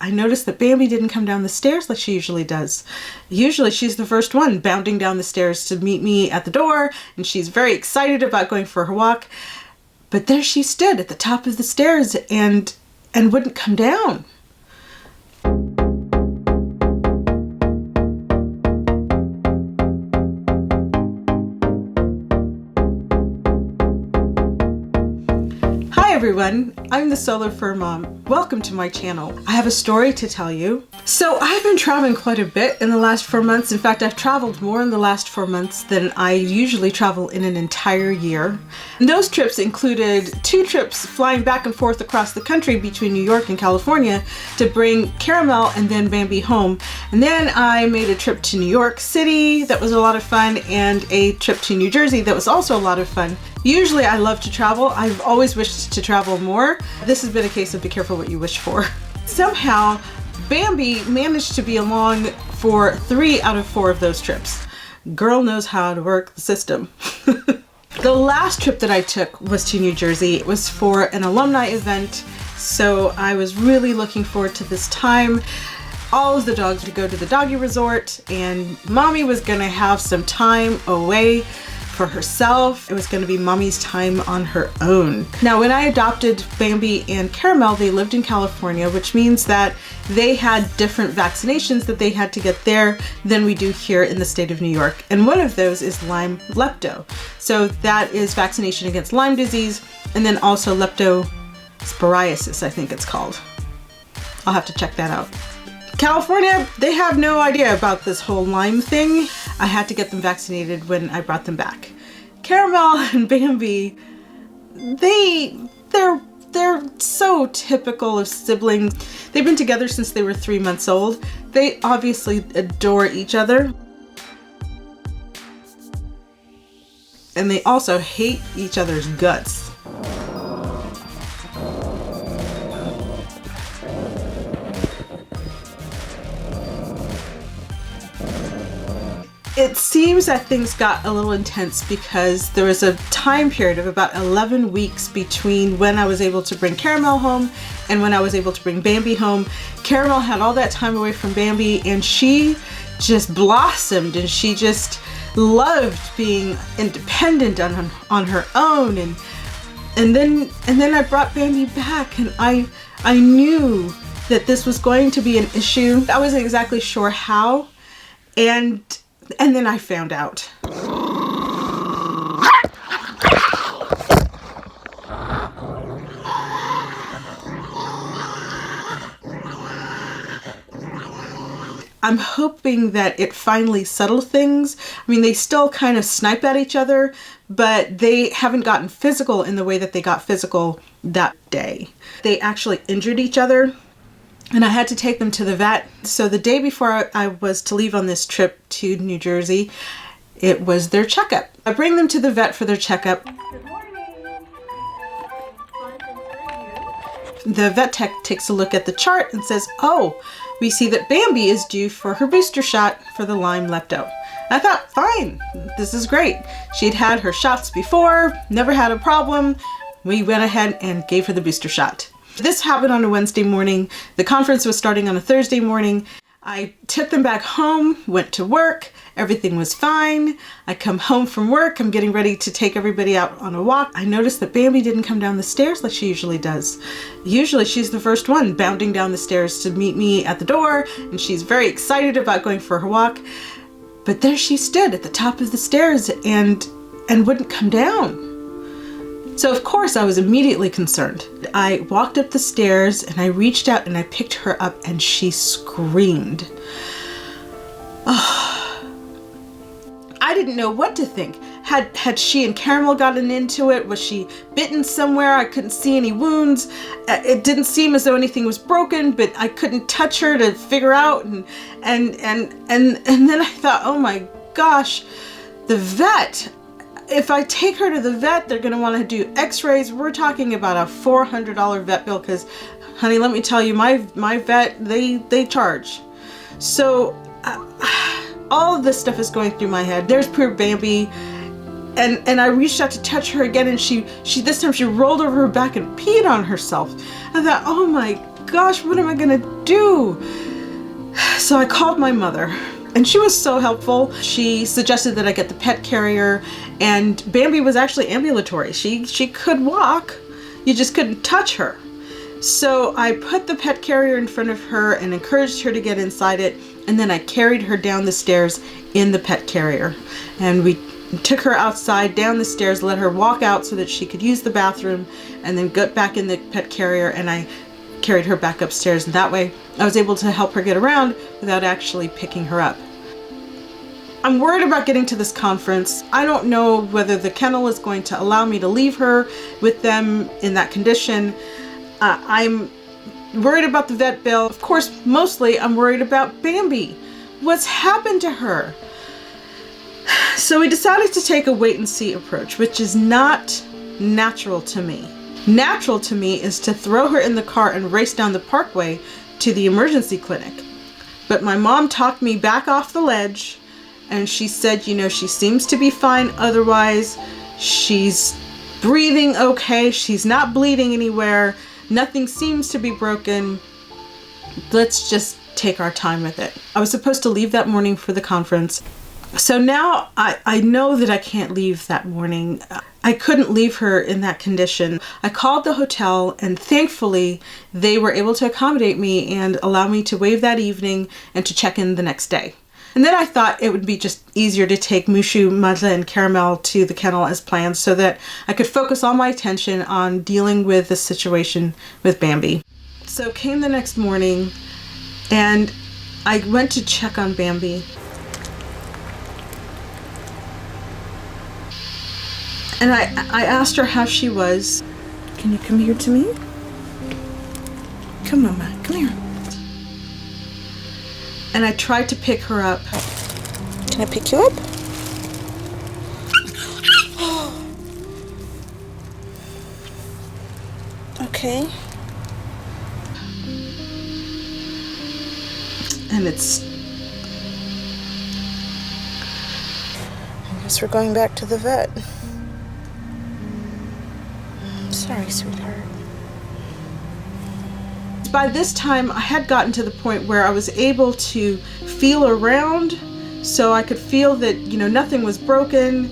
I noticed that Bambi didn't come down the stairs like she usually does. Usually she's the first one bounding down the stairs to meet me at the door, and she's very excited about going for her walk. But there she stood at the top of the stairs and wouldn't come down. Hi everyone, I'm the solofurmom. Welcome to my channel. I have a story to tell you. So I've been traveling quite a bit in the last 4 months. In fact, I've traveled more in the last 4 months than I usually travel in an entire year. And those trips included 2 trips flying back and forth across the country between New York and California to bring Caramel and then Bambi home. And then I made a trip to New York City that was a lot of fun, and a trip to New Jersey that was also a lot of fun. Usually I love to travel. I've always wished to travel more. This has been a case of be careful what you wish for. Somehow, Bambi managed to be along for 3 out of 4 of those trips. Girl knows how to work the system. The last trip that I took was to New Jersey. It was for an alumni event, so I was really looking forward to this time. All of the dogs would go to the doggy resort, and Mommy was gonna have some time away for herself. It was going to be Mommy's time on her own. Now, when I adopted Bambi and Caramel, they lived in California, which means that they had different vaccinations that they had to get there than we do here in the state of New York. And one of those is Lyme lepto. So that is vaccination against Lyme disease, and then also leptospirosis, I think it's called. I'll have to check that out. California, they have no idea about this whole Lyme thing. I had to get them vaccinated when I brought them back. Caramel and Bambi, they're so typical of siblings. They've been together since they were 3 months old. They obviously adore each other. And they also hate each other's guts. It seems that things got a little intense because there was a time period of about 11 weeks between when I was able to bring Caramel home and when I was able to bring Bambi home. Caramel had all that time away from Bambi, and she just blossomed, and she just loved being independent on her own. And then I brought Bambi back, and I knew that this was going to be an issue. I wasn't exactly sure how, and then I found out. I'm hoping that it finally settled things. I mean, they still kind of snipe at each other, but they haven't gotten physical in the way that they got physical that day. They actually injured each other, and I had to take them to the vet. So the day before I was to leave on this trip to New Jersey, it was their checkup. I bring them to the vet for their checkup. Good morning. The vet tech takes a look at the chart and says, "Oh, we see that Bambi is due for her booster shot for the Lyme lepto." I thought, fine, this is great. She'd had her shots before, never had a problem. We went ahead and gave her the booster shot. This happened on a Wednesday morning. The conference was starting on a Thursday morning. I took them back home, went to work. Everything was fine. I come home from work. I'm getting ready to take everybody out on a walk. I noticed that Bambi didn't come down the stairs like she usually does. Usually she's the first one bounding down the stairs to meet me at the door, and she's very excited about going for her walk. But there she stood at the top of the stairs and wouldn't come down. So of course I was immediately concerned. I walked up the stairs and I reached out and I picked her up, and she screamed. Oh, I didn't know what to think. Had she and Caramel gotten into it? Was she bitten somewhere? I couldn't see any wounds. It didn't seem as though anything was broken, but I couldn't touch her to figure out. And then I thought, oh my gosh, the vet. If I take her to the vet, they're going to want to do x-rays. We're talking about a $400 vet bill because, honey, let me tell you, my vet, they charge. So all of this stuff is going through my head. There's poor Bambi. And I reached out to touch her again, and she this time she rolled over her back and peed on herself. I thought, oh my gosh, what am I gonna do? So I called my mother, and she was so helpful. She suggested that I get the pet carrier, and Bambi was actually ambulatory. She could walk, you just couldn't touch her. So I put the pet carrier in front of her and encouraged her to get inside it, and then I carried her down the stairs in the pet carrier. And we took her outside, down the stairs, let her walk out so that she could use the bathroom, and then got back in the pet carrier, and I carried her back upstairs, and that way I was able to help her get around without actually picking her up. I'm worried about getting to this conference. I don't know whether the kennel is going to allow me to leave her with them in that condition. I'm worried about the vet bill. Of course, mostly I'm worried about Bambi. What's happened to her? So we decided to take a wait and see approach, which is not natural to me. Natural to me is to throw her in the car and race down the parkway to the emergency clinic. But my mom talked me back off the ledge, and she said, you know, she seems to be fine otherwise. She's breathing okay. She's not bleeding anywhere. Nothing seems to be broken. Let's just take our time with it. I was supposed to leave that morning for the conference. So now I know that I can't leave that morning. I couldn't leave her in that condition. I called the hotel, and thankfully they were able to accommodate me and allow me to waive that evening and to check in the next day. And then I thought it would be just easier to take Mushu, Madla, and Caramel to the kennel as planned so that I could focus all my attention on dealing with the situation with Bambi. So came the next morning, and I went to check on Bambi. And I asked her how she was. Can you come here to me? Come, Mama, come here. And I tried to pick her up. Can I pick you up? Okay. And it's... I guess we're going back to the vet. Sorry, sweetheart. By this time, I had gotten to the point where I was able to feel around, so I could feel that, you know, nothing was broken,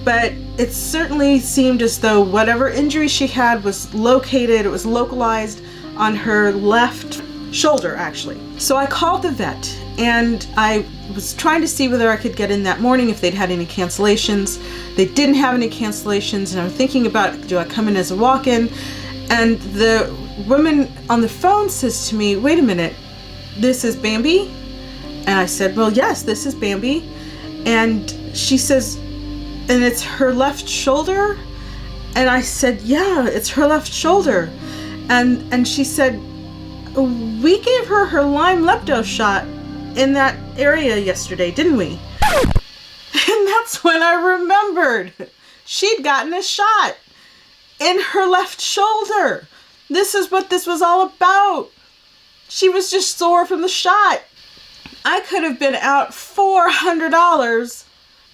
but it certainly seemed as though whatever injury she had was located, it was localized on her left shoulder, actually. So I called the vet, and I was trying to see whether I could get in that morning if they'd had any cancellations. They didn't have any cancellations, and I'm thinking about, do I come in as a walk-in? And the woman on the phone says to me, wait a minute, this is Bambi? And I said, well, yes, this is Bambi. And she says, and it's her left shoulder? And I said, yeah, it's her left shoulder. And she said, we gave her her Lyme lepto shot in that area yesterday, didn't we? And that's when I remembered. She'd gotten a shot in her left shoulder. This is what this was all about. She was just sore from the shot. I could have been out $400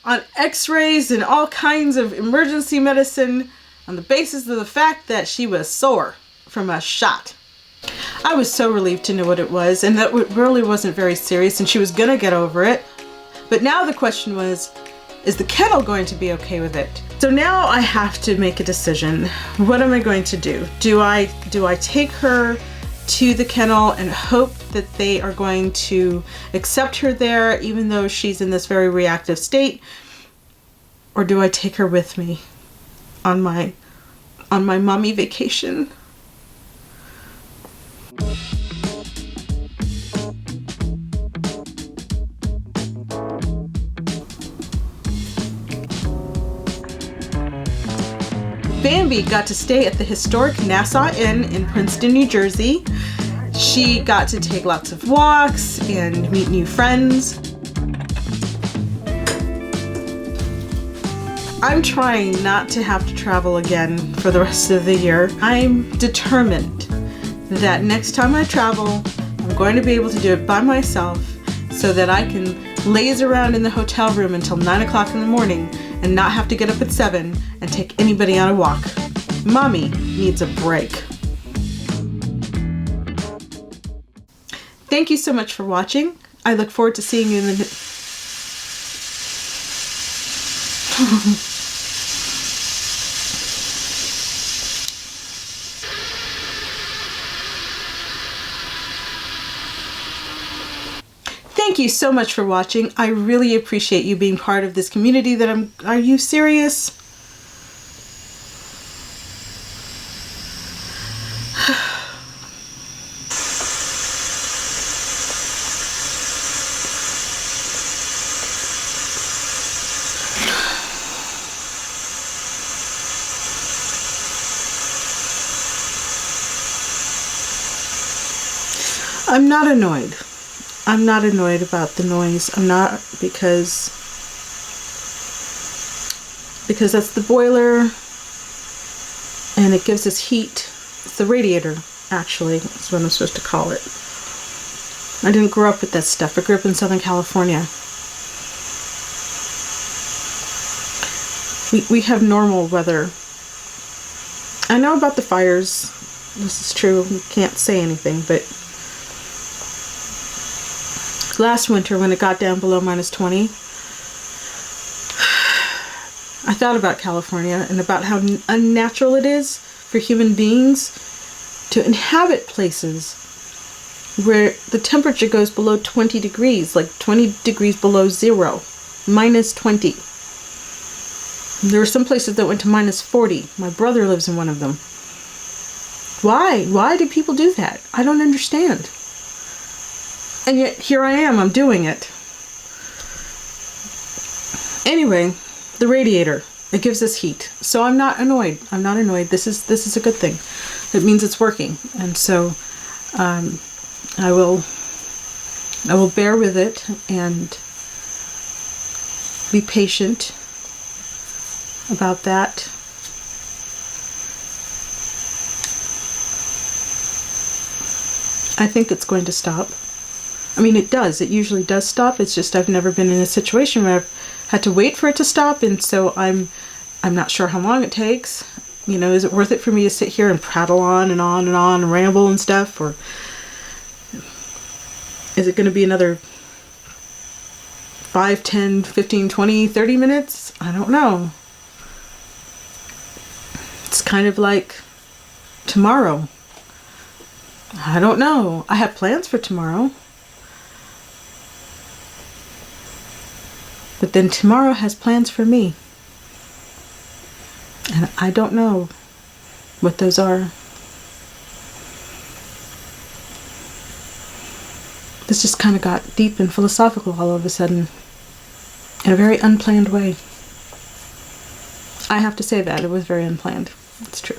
on x-rays and all kinds of emergency medicine on the basis of the fact that she was sore from a shot. I was so relieved to know what it was, and that it really wasn't very serious, and she was gonna get over it. But now the question was, is the kennel going to be okay with it? So now I have to make a decision. What am I going to do? Do I take her to the kennel and hope that they are going to accept her there even though she's in this very reactive state? Or do I take her with me on my mommy vacation? Bambi got to stay at the historic Nassau Inn in Princeton, New Jersey. She got to take lots of walks and meet new friends. I'm trying not to have to travel again for the rest of the year. I'm determined that next time I travel, I'm going to be able to do it by myself so that I can laze around in the hotel room until 9 o'clock in the morning and not have to get up at 7 and take anybody on a walk. Mommy needs a break. Thank you so much for watching. I look forward to seeing you in the... Thank you so much for watching. I really appreciate you being part of this community that I'm... Are you serious? I'm not annoyed. I'm not annoyed about the noise. I'm not, because that's the boiler and it gives us heat. It's the radiator, actually. That's what I'm supposed to call it. I didn't grow up with that stuff. I grew up in Southern California. We have normal weather. I know about the fires. This is true. We can't say anything, but last winter when it got down below -20, I thought about California and about how unnatural it is for human beings to inhabit places where the temperature goes below 20 degrees, like 20 degrees below zero, -20. There were some places that went to -40. My brother lives in one of them. Why? Why do people do that? I don't understand. And yet here I am, I'm doing it. Anyway, the radiator, it gives us heat. So I'm not annoyed. I'm not annoyed. This is a good thing. It means it's working. And so I will bear with it and be patient about that. I think it's going to stop. I mean, it does. It usually does stop. It's just I've never been in a situation where I've had to wait for it to stop, and so I'm not sure how long it takes. You know, is it worth it for me to sit here and prattle on and on and on and ramble and stuff, or is it going to be another 5, 10, 15, 20, 30 minutes? I don't know. It's kind of like tomorrow. I don't know. I have plans for tomorrow. But then tomorrow has plans for me. And I don't know what those are. This just kind of got deep and philosophical all of a sudden. In a very unplanned way. I have to say that. It was very unplanned. It's true.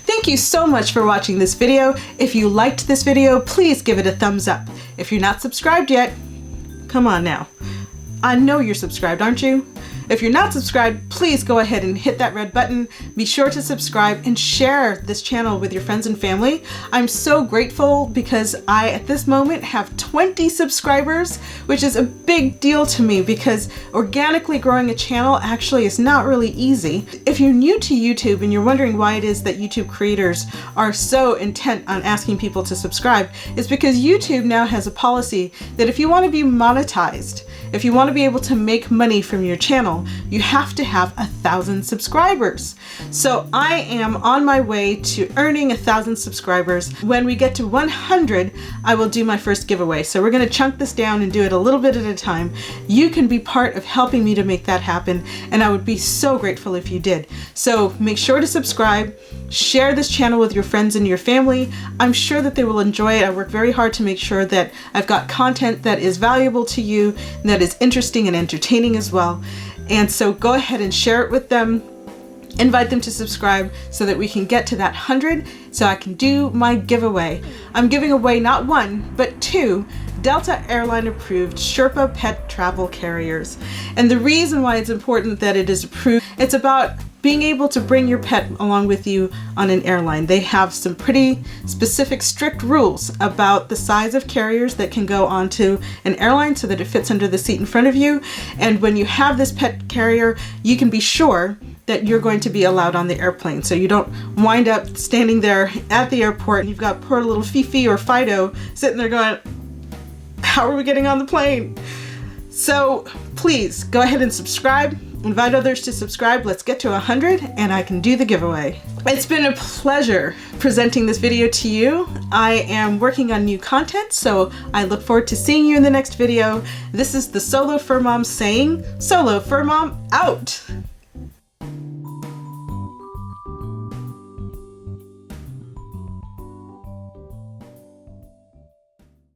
Thank you so much for watching this video. If you liked this video, please give it a thumbs up. If you're not subscribed yet, come on now. I know you're subscribed, aren't you? If you're not subscribed, please go ahead and hit that red button. Be sure to subscribe and share this channel with your friends and family. I'm so grateful because I, at this moment, have 20 subscribers, which is a big deal to me because organically growing a channel actually is not really easy. If you're new to YouTube and you're wondering why it is that YouTube creators are so intent on asking people to subscribe, it's because YouTube now has a policy that if you want to be monetized, if you want to be able to make money from your channel, you have to have 1,000 subscribers. So I am on my way to earning 1,000 subscribers. When we get to 100, I will do my first giveaway. So we're going to chunk this down and do it a little bit at a time. You can be part of helping me to make that happen, and I would be so grateful if you did. So make sure to subscribe, share this channel with your friends and your family. I'm sure that they will enjoy it. I work very hard to make sure that I've got content that is valuable to you, that is interesting and entertaining as well. And so go ahead and share it with them, invite them to subscribe so that we can get to that 100 so I can do my giveaway. I'm giving away not 1, but 2 Delta Airline approved Sherpa pet travel carriers. And the reason why it's important that it is approved, it's about being able to bring your pet along with you on an airline. They have some pretty specific, strict rules about the size of carriers that can go onto an airline so that it fits under the seat in front of you. And when you have this pet carrier, you can be sure that you're going to be allowed on the airplane, so you don't wind up standing there at the airport and you've got poor little Fifi or Fido sitting there going, how are we getting on the plane? So please go ahead and subscribe. Invite others to subscribe. Let's get to 100 and I can do the giveaway. It's been a pleasure presenting this video to you. I am working on new content, so I look forward to seeing you in the next video. This is the Solo Fur Mom saying, Solo Fur Mom out!